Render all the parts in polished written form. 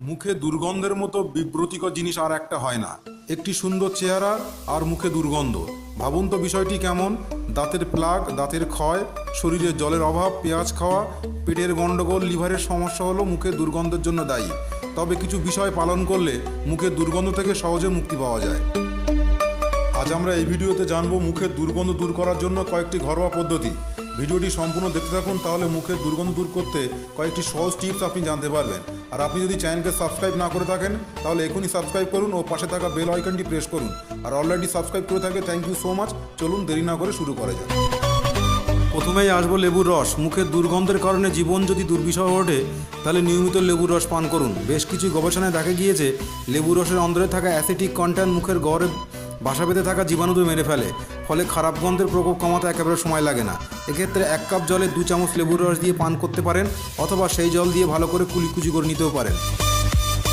মুখে দুর্গন্ধের মতো বিব্রতিকর জিনিস আর একটা হয় না। একটি সুন্দর চেহারা আর মুখে দুর্গন্ধ, ভাবুন তো বিষয়টি কেমন। দাঁতের প্লাগ, দাঁতের ক্ষয়, শরীরে জলের অভাব, পেঁয়াজ খাওয়া, পেটের গণ্ডগোল, লিভারের সমস্যা হলো মুখে দুর্গন্ধের জন্য দায়ী। তবে কিছু বিষয় পালন করলে মুখের দুর্গন্ধ থেকে সহজে মুক্তি পাওয়া যায়। আজ আমরা এই ভিডিওতে জানবো মুখের দুর্গন্ধ দূর করার জন্য কয়েকটি ঘরোয়া পদ্ধতি। ভিডিওটি সম্পূর্ণ দেখতে থাকুন, তাহলে মুখের দুর্গন্ধ দূর করতে কয়েকটি সহজ টিপস আপনি জানতে পারবেন। আর আপনি যদি চ্যানেলকে সাবস্ক্রাইব না করে থাকেন তাহলে এখনই সাবস্ক্রাইব করুন ও পাশে থাকা বেল আইকনটি প্রেস করুন। আর অলরেডি সাবস্ক্রাইব করে থাকলে থ্যাংক ইউ সো মাচ। চলুন দেরি না করে শুরু করা যাক। প্রথমেই আসবো লেবুর রস। মুখের দুর্গন্ধের কারণে জীবন যদি দুর্বিষহ ওঠে তাহলে নিয়মিত লেবুর রস পান করুন। বেশ কিছু গবেষণায় দেখা গিয়েছে লেবুর রসের অন্দরে থাকা অ্যাসিটিক কন্টেন্ট মুখের গড়ে বাসা বেঁধে থাকা জীবাণুদের মেরে ফেলে, ফলে খারাপ গন্ধের প্রকোপ কমাতে একেবারে সময় লাগে না। এক্ষেত্রে 1 কাপ জলে 2 চামচ লেবুর রস দিয়ে পান করতে পারেন, অথবা সেই জল দিয়ে ভালো করে কুলিকুচি করে নিতেও পারেন।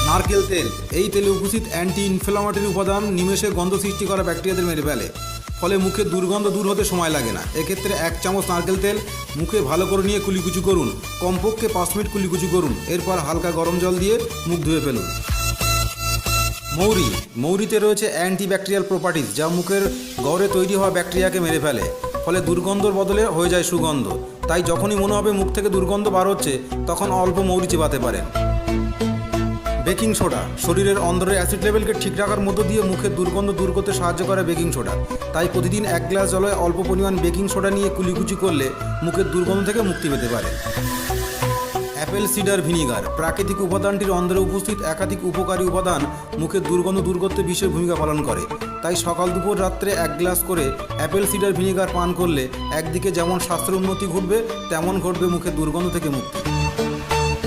নারকেল তেল। এই তেলে উপস্থিত অ্যান্টি ইনফ্লামেটরি উপাদান নিমেষে গন্ধ সৃষ্টি করা ব্যাকটেরিয়াদের মেরে ফেলে, ফলে মুখের দুর্গন্ধ দূর হতে সময় লাগে না। এক্ষেত্রে 1 চামচ নারকেল তেল মুখে ভালো করে নিয়ে কুলিকুচি করুন, কমপক্ষে 5 মিনিট কুলিকুচি করুন। এরপর হালকা গরম জল দিয়ে মুখ ধুয়ে ফেলুন। মৌরি। মৌরিতে রয়েছে অ্যান্টিব্যাকটেরিয়াল প্রপার্টিজ, যা মুখের গড়ে তৈরি হওয়া ব্যাকটেরিয়াকে মেরে ফেলে, ফলে দুর্গন্ধর বদলে হয়ে যায় সুগন্ধ। তাই যখনই মনে হবে মুখ থেকে দুর্গন্ধ বার হচ্ছে, তখন অল্প মৌরি চিবাতে পারেন। Baking soda. শরীরের অন্দরের অ্যাসিড লেভেলকে ঠিক রাখার মধ্য দিয়ে মুখের দুর্গন্ধ দূর করতে সাহায্য করে বেকিং সোডা। তাই প্রতিদিন 1 গ্লাস জলে অল্প পরিমাণ বেকিং সোডা নিয়ে কুলিকুচি করলে মুখের দুর্গন্ধ থেকে মুক্তি পেতে পারে। Apple cedar vinegar. প্রাকৃতিক উপাদানটির অন্দরে উপস্থিত একাধিক উপকারী উপাদান মুখের দুর্গন্ধ দূর করতে বিশেষ ভূমিকা পালন করে। তাই সকাল দুপুর রাত্রে 1 গ্লাস করে অ্যাপেল সিডার ভিনিগার পান করলে একদিকে যেমন স্বাস্থ্যের উন্নতি ঘটবে, তেমন ঘটবে মুখের দুর্গন্ধ থেকে মুক্তি।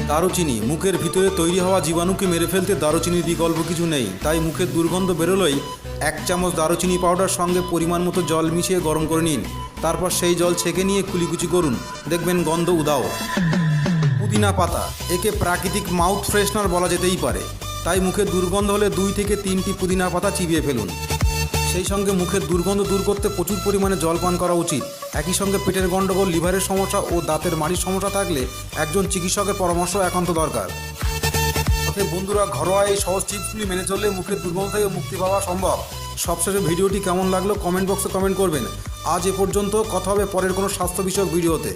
দারুচিনি। মুখের ভিতরে তৈরি হওয়া জীবাণুকে মেরে ফেলতে দারুচিনির বিকল্প কিছু নেই। তাই মুখের দুর্গন্ধ বেরোলেই 1 চামচ দারুচিনি পাউডার সঙ্গে পরিমাণ মতো জল মিশিয়ে গরম করে নিন। তারপর সেই জল ছেঁকে নিয়ে কুলিকুচি করুন, দেখবেন গন্ধ উধাও। পুদিনা পাতা। একে প্রাকৃতিক মাউথ ফ্রেশনার বলা যেতেই পারে। তাই মুখের দুর্গন্ধ হলে 2 থেকে 3টি পুদিনা পাতা চিবিয়ে ফেলুন। সেই সঙ্গে মুখের দুর্গন্ধ দূর করতে প্রচুর পরিমাণে জল পান করা উচিত। একই সঙ্গে পেটের গণ্ডগোল, লিভারের সমস্যা ও দাঁতের মাড়ির সমস্যা থাকলে একজন চিকিৎসকের পরামর্শ একান্ত দরকার। অতএব বন্ধুরা, ঘরোয়া এই সহজ টিপসগুলি মেনে চললে মুখের দুর্গন্ধ থেকে মুক্তি পাওয়া সম্ভব। সবশেষে ভিডিওটি কেমন লাগলো কমেন্ট বক্সে কমেন্ট করবেন। আজ এ পর্যন্ত, কথা হবে পরের কোনো স্বাস্থ্য বিষয়ক ভিডিওতে।